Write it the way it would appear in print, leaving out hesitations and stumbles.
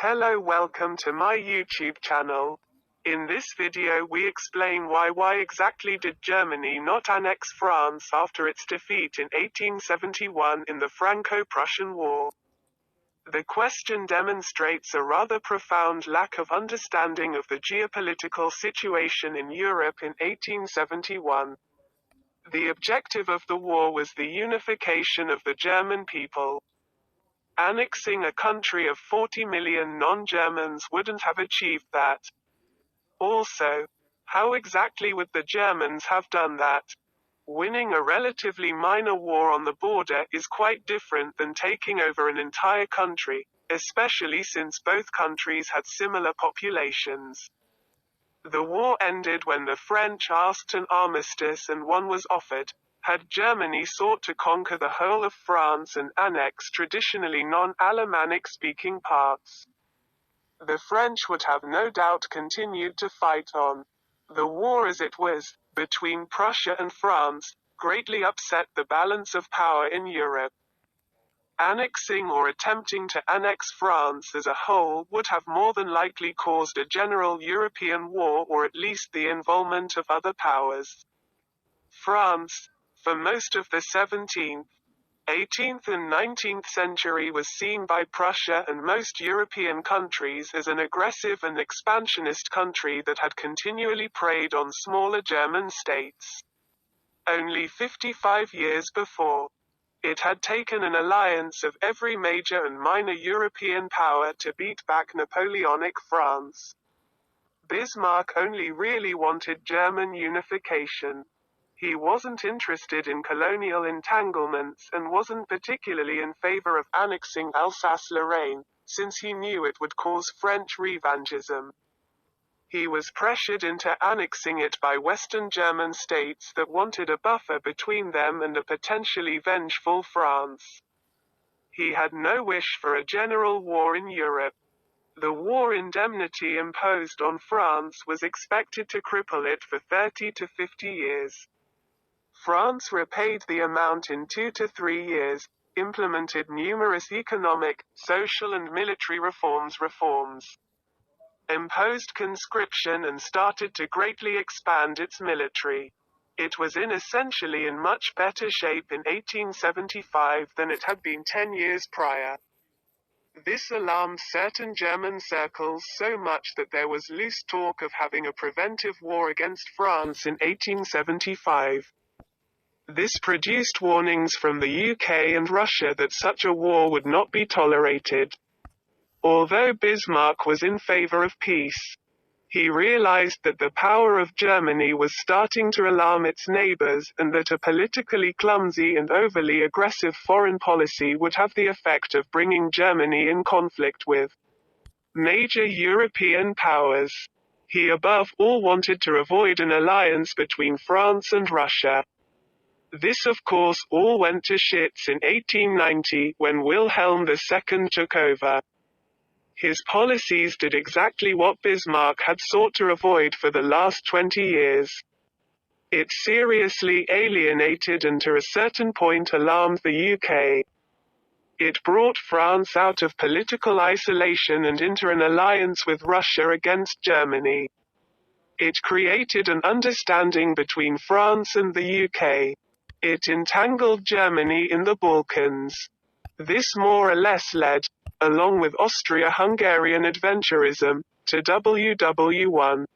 Hello, welcome to my YouTube channel. In this video we explain why exactly did Germany not annex France after its defeat in 1871 in the Franco-Prussian War. The question demonstrates a rather profound lack of understanding of the geopolitical situation in Europe in 1871. The objective of the war was the unification of the German people. Annexing a country of 40 million non-Germans wouldn't have achieved that. Also, how exactly would the Germans have done that? Winning a relatively minor war on the border is quite different than taking over an entire country, especially since both countries had similar populations. The war ended when the French asked an armistice and one was offered. Had Germany sought to conquer the whole of France and annex traditionally non-Allemanic speaking parts, the French would have no doubt continued to fight on. The war as it was, between Prussia and France, greatly upset the balance of power in Europe. Annexing or attempting to annex France as a whole would have more than likely caused a general European war or at least the involvement of other powers. France, for most of the 17th, 18th and 19th century was seen by Prussia and most European countries as an aggressive and expansionist country that had continually preyed on smaller German states. Only 55 years before, it had taken an alliance of every major and minor European power to beat back Napoleonic France. Bismarck only really wanted German unification. He wasn't interested in colonial entanglements and wasn't particularly in favor of annexing Alsace-Lorraine, since he knew it would cause French revanchism. He was pressured into annexing it by Western German states that wanted a buffer between them and a potentially vengeful France. He had no wish for a general war in Europe. The war indemnity imposed on France was expected to cripple it for 30 to 50 years. France repaid the amount in 2 to 3 years, implemented numerous economic, social and military reforms, imposed conscription and started to greatly expand its military. It was essentially in much better shape in 1875 than it had been 10 years prior. This alarmed certain German circles so much that there was loose talk of having a preventive war against France in 1875. This produced warnings from the UK and Russia that such a war would not be tolerated. Although Bismarck was in favor of peace, he realized that the power of Germany was starting to alarm its neighbors and that a politically clumsy and overly aggressive foreign policy would have the effect of bringing Germany in conflict with major European powers. He above all wanted to avoid an alliance between France and Russia. This of course all went to shits in 1890 when Wilhelm II took over. His policies did exactly what Bismarck had sought to avoid for the last 20 years. It seriously alienated and to a certain point alarmed the UK. It brought France out of political isolation and into an alliance with Russia against Germany. It created an understanding between France and the UK. It entangled Germany in the Balkans. This more or less led, along with Austria-Hungarian adventurism, to WW1.